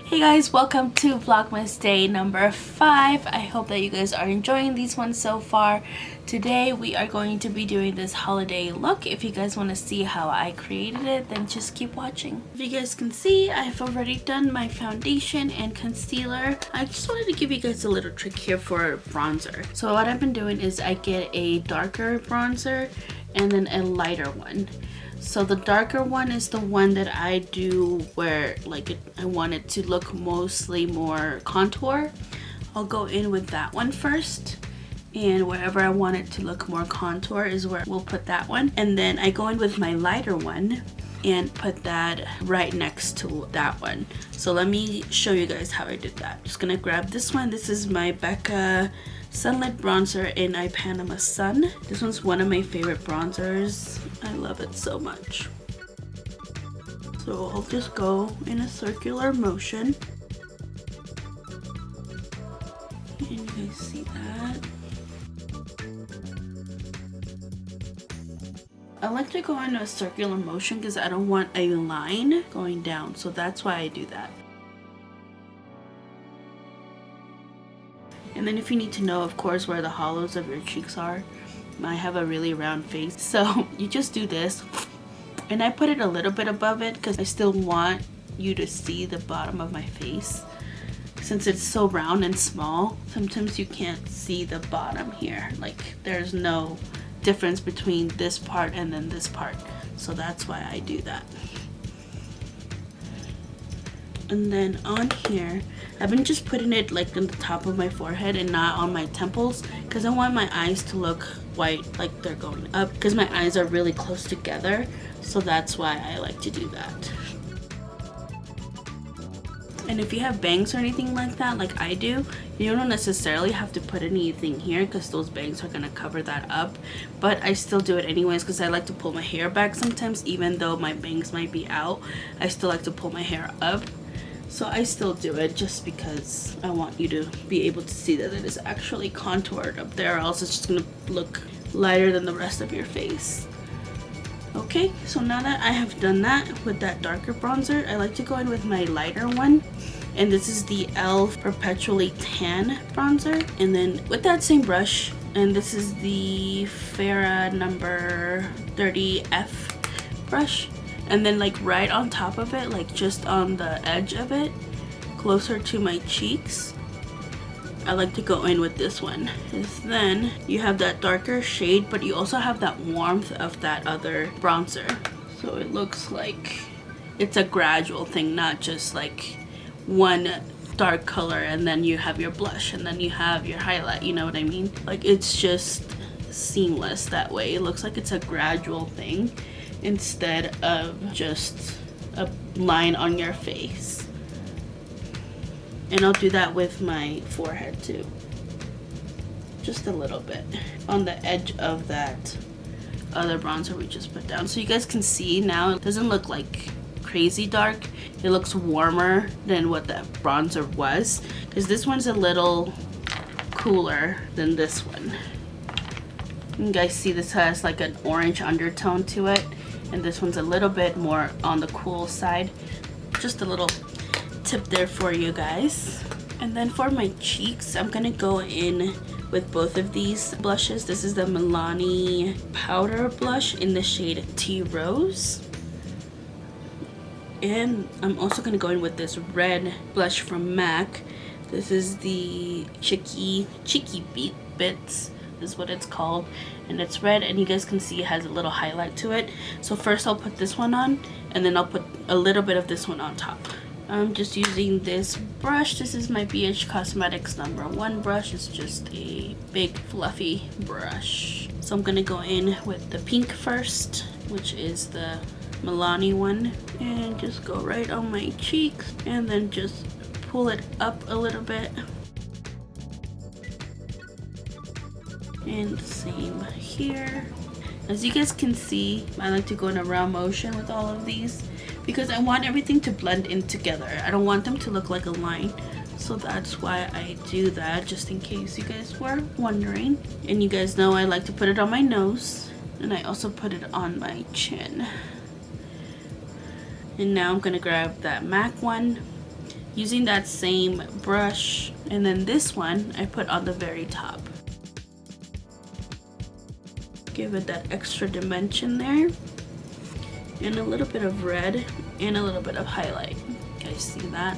Hey guys, welcome to Vlogmas day number 5. I hope that you guys are enjoying these ones so far. Today we are going to be doing this holiday look. If you guys want to see how I created it, then just keep watching. If you guys can see, I've already done my foundation and concealer. I just wanted to give you guys a little trick here for bronzer. So what I've been doing is I get a darker bronzer and then a lighter one. So the darker one is the one that I do where I want it to look mostly more contour. I'll go in with that one first, and wherever I want it to look more contour is where we'll put that one. And then I go in with my lighter one and put that right next to that one. So let me show you guys how I did that. Just gonna grab this one. This is my Becca Sunlit Bronzer in I Panama Sun. This one's one of my favorite bronzers. I love it so much. So I'll just go in a circular motion. And you guys see that? I like to go in a circular motion because I don't want a line going down. So that's why I do that. And then if you need to know, of course, where the hollows of your cheeks are, I have a really round face. So you just do this. And I put it a little bit above it because I still want you to see the bottom of my face. Since it's so round and small, sometimes you can't see the bottom here. Like there's no difference between this part and then this part. So that's why I do that. And then on here, I've been just putting it like on the top of my forehead and not on my temples because I want my eyes to look white, like they're going up, because my eyes are really close together. So that's why I like to do that. And if you have bangs or anything like that, like I do, you don't necessarily have to put anything here because those bangs are gonna cover that up. But I still do it anyways because I like to pull my hair back sometimes. Even though my bangs might be out, I still like to pull my hair up. So I still do it just because I want you to be able to see that it is actually contoured up there, or else it's just gonna look lighter than the rest of your face. Okay, so now that I have done that with that darker bronzer, I like to go in with my lighter one. And this is the e.l.f. Perpetually Tan bronzer. And then with that same brush, and this is the Farrah number 30F brush. And then like right on top of it, like just on the edge of it, closer to my cheeks, I like to go in with this one. Because then you have that darker shade, but you also have that warmth of that other bronzer. So it looks like it's a gradual thing, not just like one dark color and then you have your blush and then you have your highlight, you know what I mean? Like it's just seamless that way. It looks like it's a gradual thing instead of just a line on your face. And I'll do that with my forehead too. Just a little bit on the edge of that other bronzer we just put down. So you guys can see now it doesn't look like crazy dark. It looks warmer than what that bronzer was. Because this one's a little cooler than this one. You guys see this has like an orange undertone to it. And this one's a little bit more on the cool side. Just a little tip there for you guys. And then for my cheeks, I'm gonna go in with both of these blushes. This is the Milani powder blush in the shade Tea Rose. And I'm also gonna go in with this red blush from MAC. This is the Cheeky Bits is what it's called, and it's red, and you guys can see it has a little highlight to it. So first I'll put this one on, and then I'll put a little bit of this one on top. I'm just using this brush. This is my BH Cosmetics #1 brush. It's just a big fluffy brush. So I'm gonna go in with the pink first, which is the Milani one, and just go right on my cheeks and then just pull it up a little bit. And same here. As you guys can see, I like to go in a round motion with all of these because I want everything to blend in together. I don't want them to look like a line. So that's why I do that, just in case you guys were wondering. And you guys know I like to put it on my nose, and I also put it on my chin. And now I'm gonna grab that MAC one using that same brush, and then this one I put on the very top. Give it that extra dimension there, and a little bit of red and a little bit of highlight. You guys see that?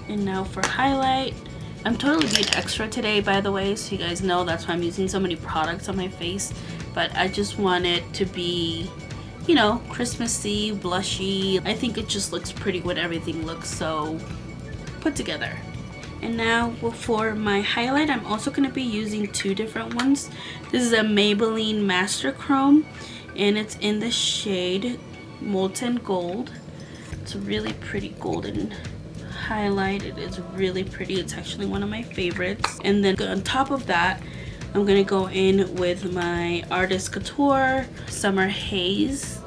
And now for highlight, I'm totally being extra today, by the way, so you guys know that's why I'm using so many products on my face. But I just want it to be, you know, Christmassy, blushy. I think it just looks pretty when everything looks so put together. And now for my highlight, I'm also going to be using two different ones. This is a Maybelline Master Chrome, and it's in the shade Molten Gold. It's a really pretty golden highlight. It is really pretty. It's actually one of my favorites. And then on top of that, I'm going to go in with my Artist Couture Summer Haze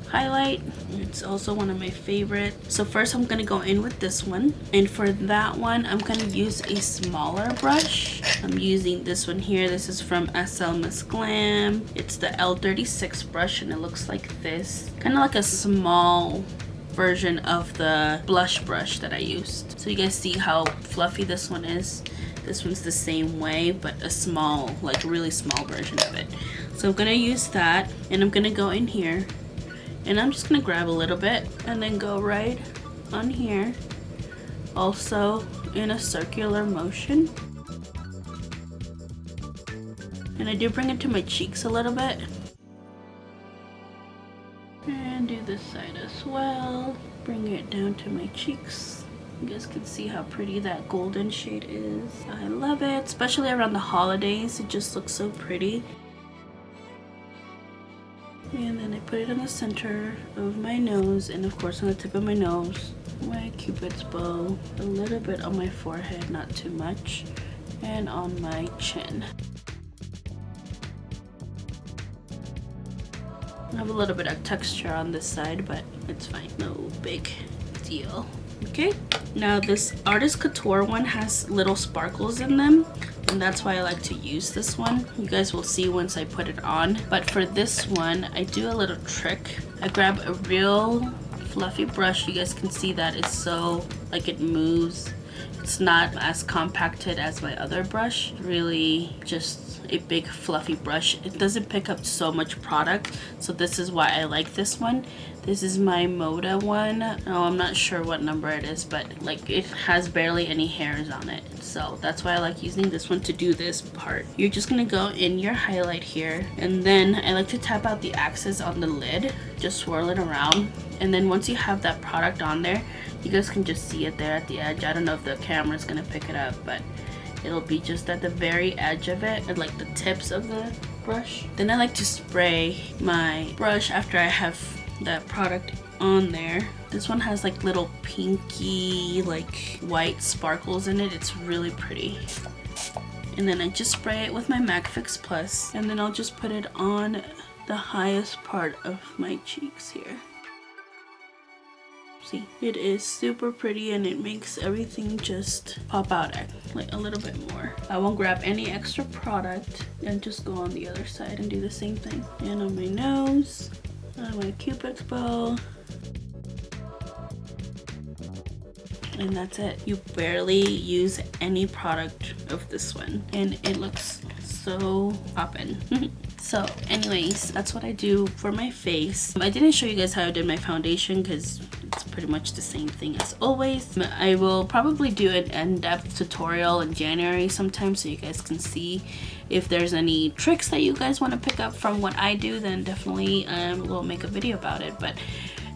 highlight. It's also one of my favorites. So first I'm gonna go in with this one, and for that one I'm gonna use a smaller brush. I'm using this one here. This is from SL Miss Glam. It's the L36 brush, and it looks like this, kind of like a small version of the blush brush that I used. So you guys see how fluffy this one is. This one's the same way, but a small, like really small version of it. So I'm gonna use that, and I'm gonna go in here, and I'm just gonna grab a little bit and then go right on here, also in a circular motion. And I do bring it to my cheeks a little bit. And do this side as well. Bring it down to my cheeks. You guys can see how pretty that golden shade is. I love it, especially around the holidays. It just looks so pretty. And then I put it in the center of my nose, and of course on the tip of my nose, my cupid's bow, a little bit on my forehead, not too much, and on my chin. I have a little bit of texture on this side, but it's fine, no big deal. Okay, now this Artist Couture one has little sparkles in them, and that's why I like to use this one. You guys will see once I put it on. But for this one, I do a little trick. I grab a real fluffy brush. You guys can see that it's so, like, it moves. It's not as compacted as my other brush. Really just a big fluffy brush. It doesn't pick up so much product, so this is why I like this one. This is my Moda one. Oh, I'm not sure what number it is, but like it has barely any hairs on it. So that's why I like using this one to do this part. You're just gonna go in your highlight here, and then I like to tap out the axis on the lid. Just swirl it around, and then once you have that product on there, you guys can just see it there at the edge. I don't know if the camera's gonna pick it up, but it'll be just at the very edge of it, and like the tips of the brush. Then I like to spray my brush after I have that product on there. This one has like little pinky, like white sparkles in it. It's really pretty. And then I just spray it with my MAC Fix Plus, and then I'll just put it on the highest part of my cheeks here. See, it is super pretty, and it makes everything just pop out like a little bit more. I won't grab any extra product and just go on the other side and do the same thing. And on my nose, on my cupid's bow, and that's it. You barely use any product of this one, and it looks so poppin'. So anyways, that's what I do for my face. I didn't show you guys how I did my foundation because it's pretty much the same thing as always. I will probably do an in-depth tutorial in January sometime, so you guys can see if there's any tricks that you guys want to pick up from what I do. Then definitely we'll make a video about it. But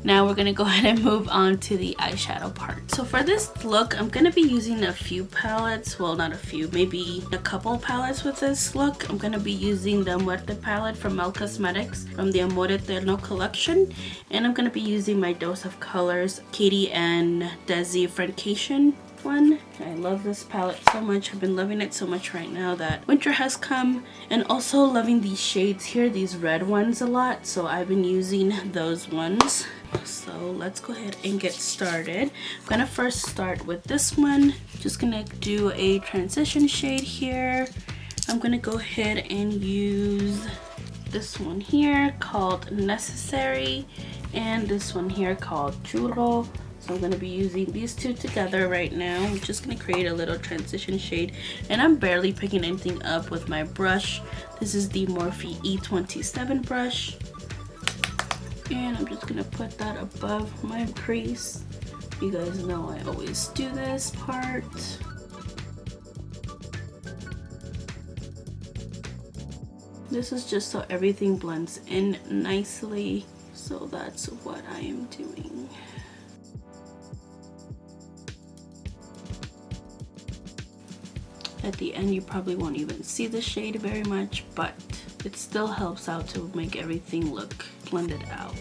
now we're gonna go ahead and move on to the eyeshadow part. So for this look, I'm gonna be using a few palettes. Well, not a few, maybe a couple palettes with this look. I'm gonna be using the Muerte palette from Mel Cosmetics from the Amor Eterno collection. And I'm gonna be using my Dose of Colors Katie and Desi Friendcation one. I love this palette so much. I've been loving it so much right now that winter has come, and also loving these shades here, these red ones, a lot. So I've been using those ones. So let's go ahead and get started. I'm gonna first start with this one. Just gonna do a transition shade here. I'm gonna go ahead and use this one here called Necessary, and this one here called Churro. So I'm going to be using these two together right now. I'm just going to create a little transition shade, and I'm barely picking anything up with my brush. This is the Morphe E27 brush, and I'm just going to put that above my crease. You guys know I always do this part. This is just so everything blends in nicely, so that's what I am doing. At the end, you probably won't even see the shade very much, but it still helps out to make everything look blended out.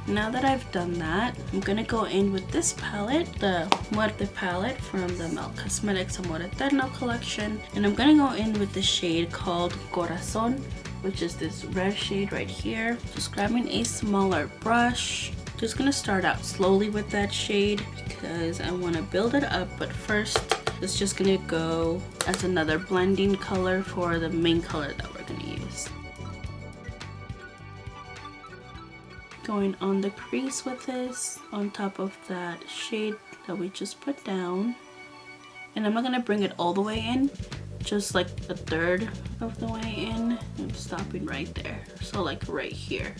Now that I've done that, I'm gonna go in with this palette, the Muerte palette from the Melt Cosmetics Amor Eterno collection, and I'm gonna go in with the shade called Corazon, which is this red shade right here. Just grabbing a smaller brush. Just gonna start out slowly with that shade because I want to build it up, but first it's just gonna go as another blending color for the main color that we're gonna use. Going on the crease with this, on top of that shade that we just put down. And I'm not gonna bring it all the way in, just like a third of the way in. I'm stopping right there. So like right here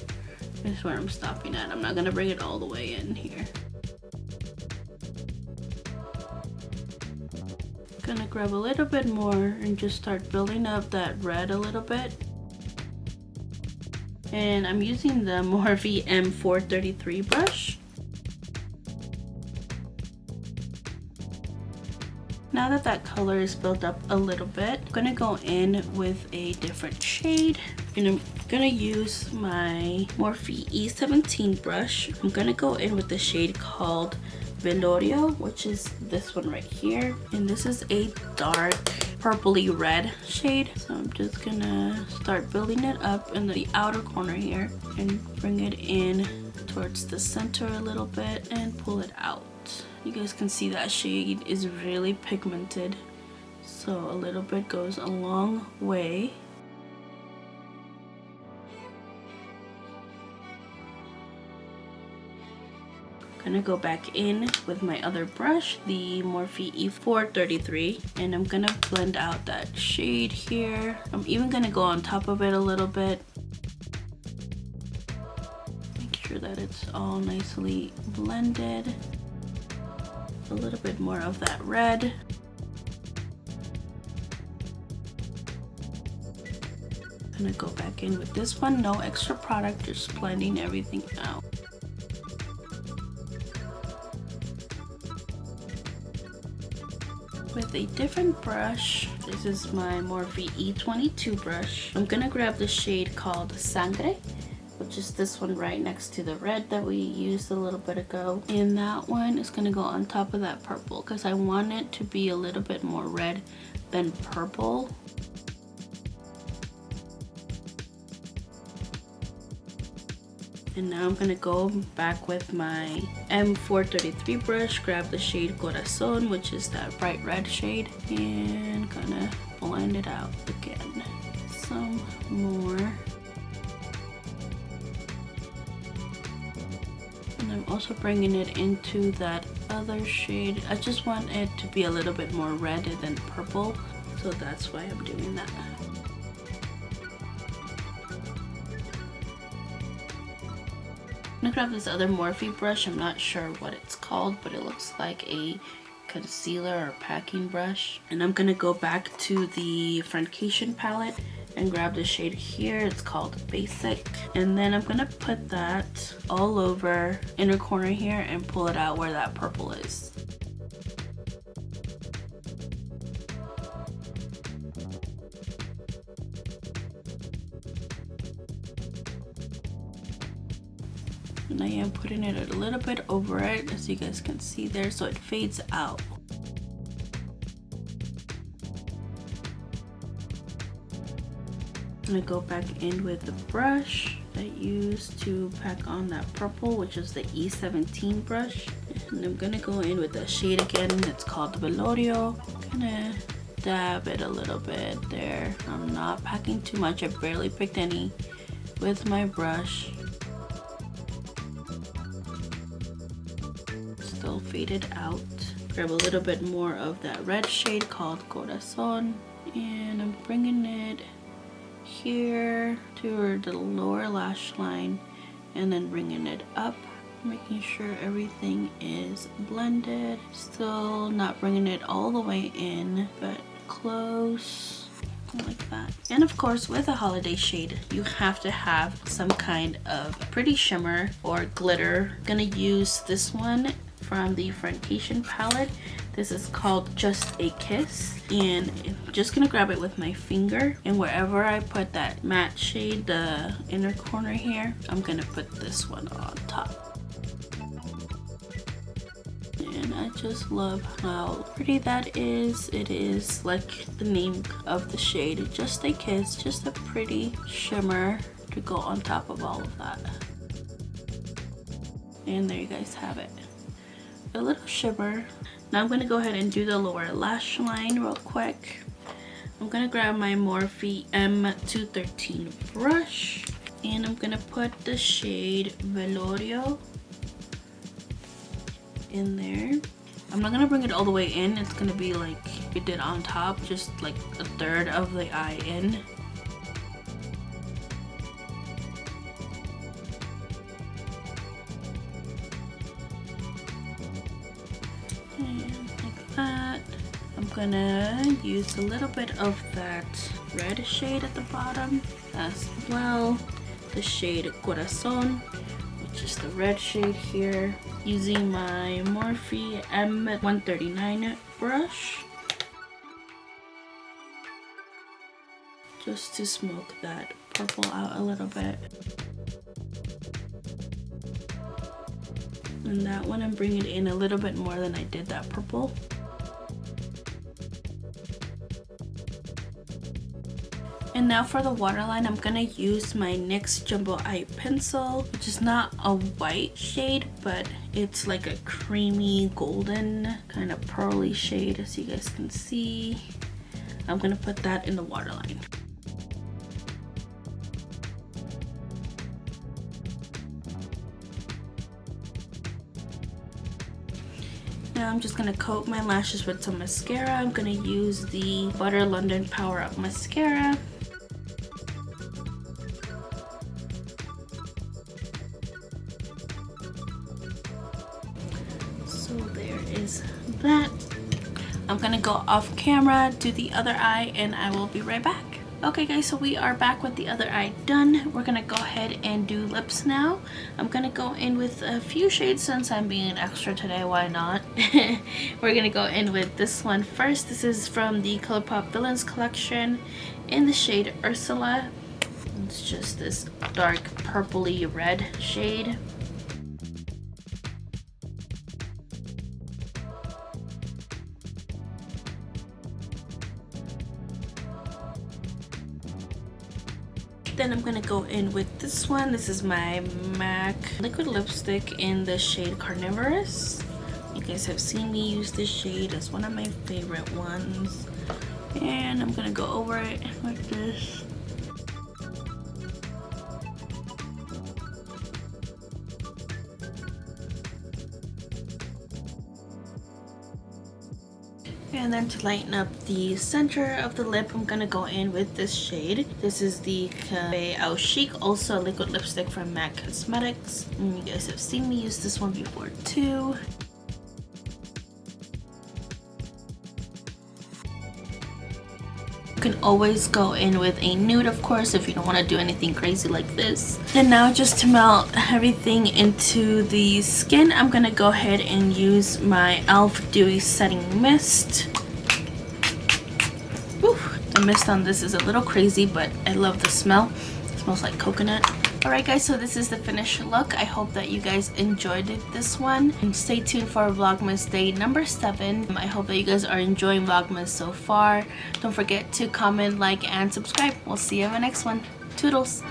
is where I'm stopping at. I'm not gonna bring it all the way in here. Gonna grab a little bit more and just start building up that red a little bit. And I'm using the Morphe M433 brush. Now that that color is built up a little bit, I'm gonna go in with a different shade, and I'm gonna use my Morphe E17 brush. I'm gonna go in with the shade called Velorio, which is this one right here, and this is a dark purpley red shade. So I'm just gonna start building it up in the outer corner here and bring it in towards the center a little bit and pull it out. You guys can see that shade is really pigmented, so a little bit goes a long way. Gonna go back in with my other brush, the Morphe E433, and I'm gonna blend out that shade here. I'm even gonna go on top of it a little bit. Make sure that it's all nicely blended. A little bit more of that red. Gonna go back in with this one, no extra product, just blending everything out. With a different brush, this is my Morphe E22 brush. I'm gonna grab the shade called Sangre, which is this one right next to the red that we used a little bit ago. And that one is gonna go on top of that purple because I want it to be a little bit more red than purple. And now I'm gonna go back with my M433 brush, grab the shade Corazon, which is that bright red shade, and gonna blend it out again. Some more. And I'm also bringing it into that other shade. I just want it to be a little bit more red than purple, so that's why I'm doing that. I'm gonna grab this other Morphe brush. I'm not sure what it's called, but it looks like a concealer or packing brush. And I'm gonna go back to the Friendcation palette and grab the shade here. It's called Basic. And then I'm gonna put that all over inner corner here and pull it out where that purple is. And I am putting it a little bit over it, as you guys can see there, so it fades out. I'm gonna go back in with the brush I used to pack on that purple, which is the E17 brush. And I'm gonna go in with the shade again. It's called Velorio. I'm gonna dab it a little bit there. I'm not packing too much. I barely picked any with my brush. Still faded out. Grab a little bit more of that red shade called Corazon, and I'm bringing it here toward the lower lash line and then bringing it up, making sure everything is blended. Still not bringing it all the way in, but close, like that. And of course, with a holiday shade, you have to have some kind of pretty shimmer or glitter. I'm gonna use this one from the Friendcation palette. This is called Just a Kiss, and I'm just gonna grab it with my finger, and wherever I put that matte shade, the inner corner here, I'm gonna put this one on top. And I just love how pretty that is. It is like the name of the shade, Just a Kiss, just a pretty shimmer to go on top of all of that. And there you guys have it, a little shimmer. Now I'm going to go ahead and do the lower lash line real quick. I'm going to grab my Morphe M213 brush, and I'm going to put the shade Velorio in there. I'm not going to bring it all the way in. It's going to be like we did on top, just like a third of the eye in. I'm gonna use a little bit of that red shade at the bottom as well, the shade Corazon, which is the red shade here, using my Morphe M139 brush just to smoke that purple out a little bit. And that one I'm bringing it in a little bit more than I did that purple. And now for the waterline, I'm gonna use my NYX Jumbo Eye Pencil, which is not a white shade, but it's like a creamy golden kind of pearly shade, as you guys can see. I'm gonna put that in the waterline. Now I'm just gonna coat my lashes with some mascara. I'm gonna use the Butter London Power Up Mascara. So there is that. I'm gonna go off camera, do the other eye, and I will be right back. Okay guys, so we are back with the other eye done. We're gonna go ahead and do lips now. I'm gonna go in with a few shades since I'm being extra today, why not? We're gonna go in with this one first. This is from the ColourPop Villains collection in the shade Ursula. It's just this dark purpley red shade. Then I'm gonna go in with this one. This is my MAC liquid lipstick in the shade Carnivorous. You guys have seen me use this shade as one of my favorite ones. And I'm gonna go over it like this. And then to lighten up the center of the lip, I'm gonna go in with this shade. This is the Cafe Au Chic, also a liquid lipstick from MAC Cosmetics. And you guys have seen me use this one before too. You can always go in with a nude, of course, if you don't want to do anything crazy like this. And now just to melt everything into the skin, I'm going to go ahead and use my e.l.f. Dewy Setting Mist. Whew, the mist on this is a little crazy, but I love the smell. It smells like coconut. Alright guys, so this is the finished look. I hope that you guys enjoyed this one. And stay tuned for Vlogmas day number 7. I hope that you guys are enjoying Vlogmas so far. Don't forget to comment, like, and subscribe. We'll see you in the next one. Toodles!